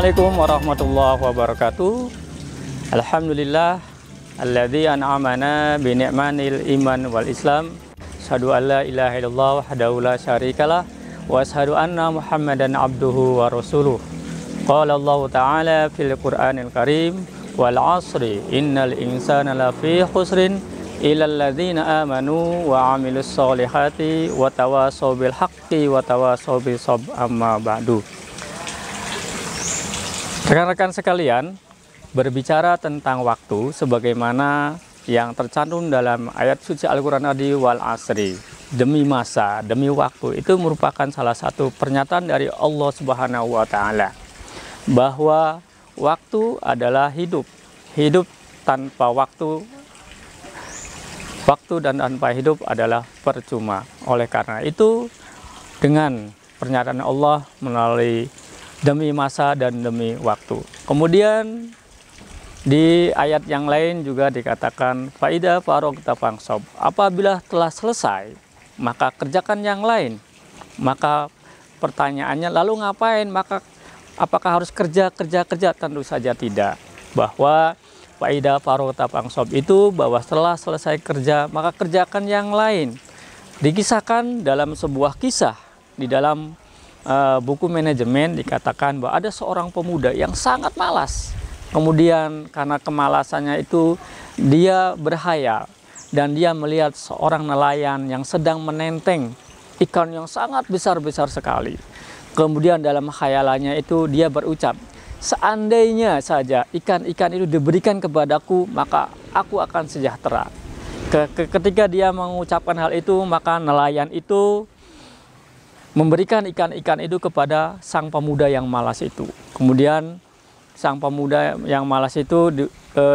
Assalamualaikum warahmatullahi wabarakatuh. Alhamdulillah alladzi an'amana bi ni'manil iman wal islam. Asyhadu an la ilaha illallah wahdahu la syarikalah wa asyhadu anna Muhammadan abduhu wa rasuluh. Qala Allah Ta'ala fil Qur'anil Karim wal 'asri innal insana lafi khusrin illal ladzina amanu wa 'amilus solihati wa tawasaw bil haqqi wa tawasaw bis sabr amma ba'du. Rekan-rekan sekalian, berbicara tentang waktu sebagaimana yang tercantum dalam ayat suci Al-Quran tadi, wal asri, demi masa, demi waktu, itu merupakan salah satu pernyataan dari Allah Subhanahu wa Ta'ala bahwa waktu adalah hidup, hidup tanpa waktu, waktu dan tanpa hidup adalah percuma. Oleh karena itu, dengan pernyataan Allah melalui demi masa dan demi waktu. Kemudian di ayat yang lain juga dikatakan faida faragta fansab. Apabila telah selesai, maka kerjakan yang lain. Maka pertanyaannya lalu ngapain? Maka apakah harus kerja? Tentu saja tidak. Bahwa faida faragta fansab itu bahwa setelah selesai kerja, maka kerjakan yang lain. Dikisahkan dalam sebuah kisah di dalam buku manajemen dikatakan bahwa ada seorang pemuda yang sangat malas. Kemudian karena kemalasannya itu dia berhayal dan dia melihat seorang nelayan yang sedang menenteng ikan yang sangat besar-besar sekali. Kemudian dalam khayalannya itu dia berucap, seandainya saja ikan-ikan itu diberikan kepadaku, maka aku akan sejahtera. Ketika dia mengucapkan hal itu, maka nelayan itu memberikan ikan-ikan itu kepada sang pemuda yang malas itu. Kemudian sang pemuda yang malas itu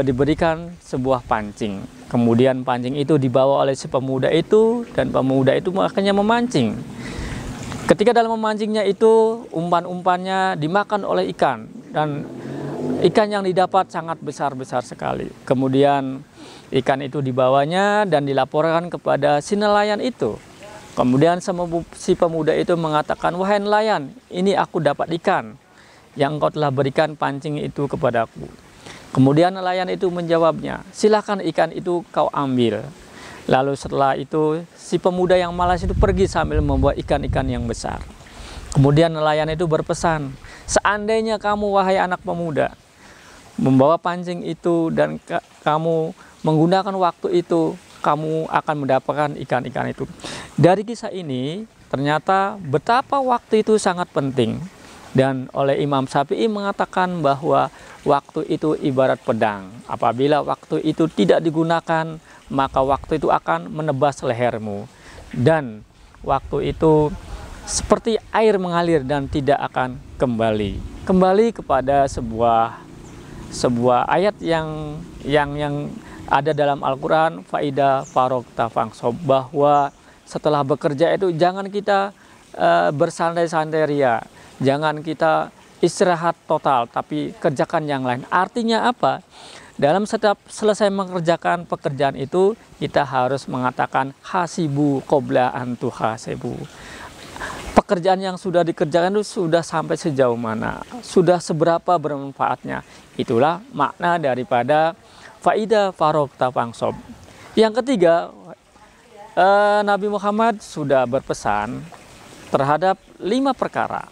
diberikan sebuah pancing. Kemudian pancing itu dibawa oleh si pemuda itu dan pemuda itu akhirnya memancing. Ketika dalam memancingnya itu umpan-umpannya dimakan oleh ikan dan ikan yang didapat sangat besar-besar sekali. Kemudian ikan itu dibawanya dan dilaporkan kepada si nelayan itu. Kemudian si pemuda itu mengatakan, wahai nelayan, ini aku dapat ikan yang engkau telah berikan pancing itu kepadaku. Kemudian nelayan itu menjawabnya, silakan ikan itu kau ambil. Lalu setelah itu si pemuda yang malas itu pergi sambil membawa ikan-ikan yang besar. Kemudian nelayan itu berpesan, seandainya kamu wahai anak pemuda membawa pancing itu dan kamu menggunakan waktu itu, kamu akan mendapatkan ikan-ikan itu. Dari kisah ini ternyata betapa waktu itu sangat penting. Dan oleh Imam Syafi'i mengatakan bahwa waktu itu ibarat pedang. Apabila waktu itu tidak digunakan, maka waktu itu akan menebas lehermu. Dan waktu itu seperti air mengalir dan tidak akan kembali. Kembali kepada sebuah ayat yang ada dalam Al-Quran, faida faragta fansab, bahwa setelah bekerja itu jangan kita bersantai-santai ria, jangan kita istirahat total, tapi kerjakan yang lain. Artinya apa? Dalam setiap selesai mengerjakan pekerjaan itu, kita harus mengatakan hasibu qabla an tuhasibu. Pekerjaan yang sudah dikerjakan itu sudah sampai sejauh mana, sudah seberapa bermanfaatnya. Itulah makna daripada faida faragta fansab. Yang ketiga, Nabi Muhammad sudah berpesan terhadap 5 perkara,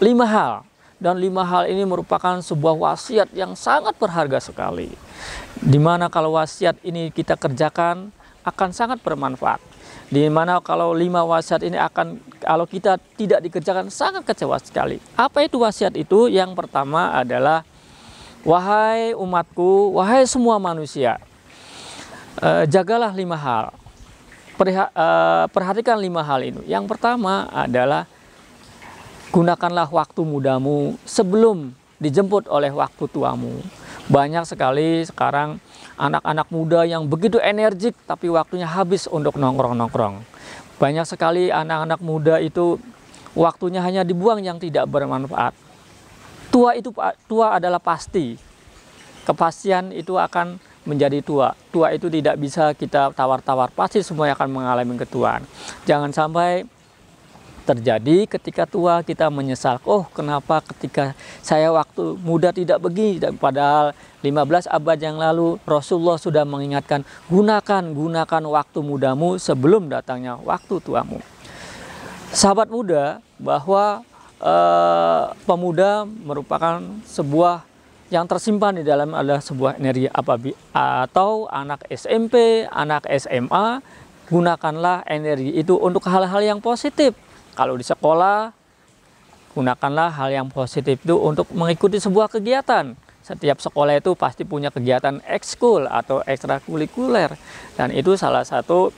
5 hal. Dan 5 hal ini merupakan sebuah wasiat yang sangat berharga sekali. Dimana kalau wasiat ini kita kerjakan akan sangat bermanfaat. Dimana kalau 5 wasiat ini kalau kita tidak dikerjakan sangat kecewa sekali. Apa itu wasiat itu? Yang pertama adalah, wahai umatku, wahai semua manusia, jagalah 5 hal. Perhatikan 5 hal ini. Yang pertama adalah gunakanlah waktu mudamu sebelum dijemput oleh waktu tuamu. Banyak sekali sekarang anak-anak muda yang begitu energik tapi waktunya habis untuk nongkrong-nongkrong. Banyak sekali anak-anak muda itu waktunya hanya dibuang yang tidak bermanfaat. Tua adalah pasti. Kepastian itu akan menjadi tua. Tua itu tidak bisa kita tawar-tawar, pasti semuanya akan mengalami ketuaan. Jangan sampai terjadi ketika tua kita menyesal, oh kenapa ketika saya waktu muda tidak begini, padahal 15 abad yang lalu Rasulullah sudah mengingatkan, gunakan waktu mudamu sebelum datangnya waktu tuamu. Sahabat muda, bahwa pemuda merupakan sebuah yang tersimpan di dalam adalah sebuah energi, atau anak SMP, anak SMA, gunakanlah energi itu untuk hal-hal yang positif. Kalau di sekolah, gunakanlah hal yang positif itu untuk mengikuti sebuah kegiatan. Setiap sekolah itu pasti punya kegiatan ekskul atau ekstrakurikuler, dan itu salah satu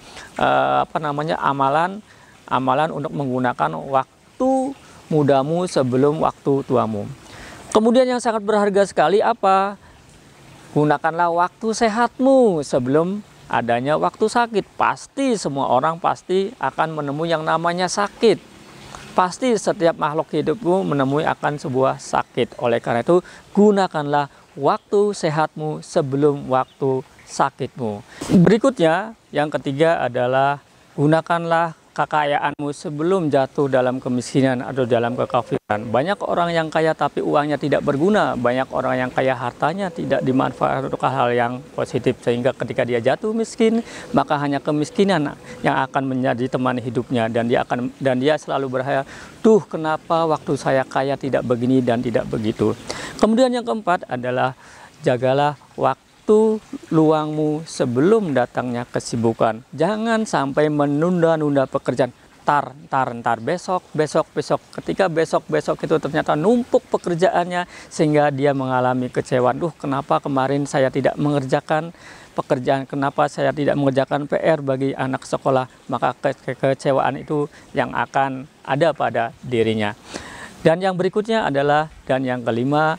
amalan untuk menggunakan waktu mudamu sebelum waktu tuamu. Kemudian yang sangat berharga sekali apa? Gunakanlah waktu sehatmu sebelum adanya waktu sakit. Pasti semua orang pasti akan menemui yang namanya sakit. Pasti setiap makhluk hidupmu menemui akan sebuah sakit. Oleh karena itu, gunakanlah waktu sehatmu sebelum waktu sakitmu. Berikutnya, yang ketiga adalah gunakanlah kekayaanmu sebelum jatuh dalam kemiskinan atau dalam kekafiran. Banyak orang yang kaya tapi uangnya tidak berguna. Banyak orang yang kaya hartanya tidak dimanfaatkan untuk hal yang positif. Sehingga ketika dia jatuh miskin, maka hanya kemiskinan yang akan menjadi teman hidupnya. Dan dia selalu berhayal, duh kenapa waktu saya kaya tidak begini dan tidak begitu. Kemudian yang keempat adalah jagalah waktu luangmu sebelum datangnya kesibukan. Jangan sampai menunda-nunda pekerjaan. Ntar, besok. Ketika besok itu ternyata numpuk pekerjaannya, sehingga dia mengalami kecewaan. Duh, kenapa kemarin saya tidak mengerjakan pekerjaan, kenapa saya tidak mengerjakan PR bagi anak sekolah. Maka kekecewaan itu yang akan ada pada dirinya. Dan yang berikutnya adalah, dan yang kelima,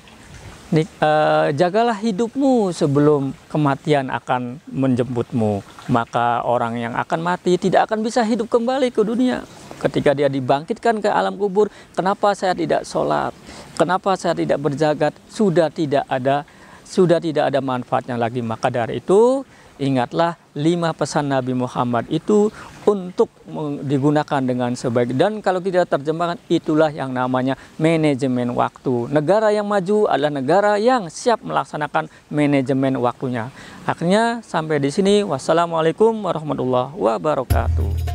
jagalah hidupmu sebelum kematian akan menjemputmu. Maka orang yang akan mati tidak akan bisa hidup kembali ke dunia. Ketika dia dibangkitkan ke alam kubur, kenapa saya tidak sholat? Kenapa saya tidak berzakat? Sudah tidak ada manfaatnya lagi. Maka dari itu, ingatlah 5 pesan Nabi Muhammad itu untuk digunakan dengan sebaik. Dan kalau kita terjemahkan, itulah yang namanya manajemen waktu. Negara yang maju adalah negara yang siap melaksanakan manajemen waktunya. Akhirnya sampai di sini. Wassalamualaikum warahmatullahi wabarakatuh.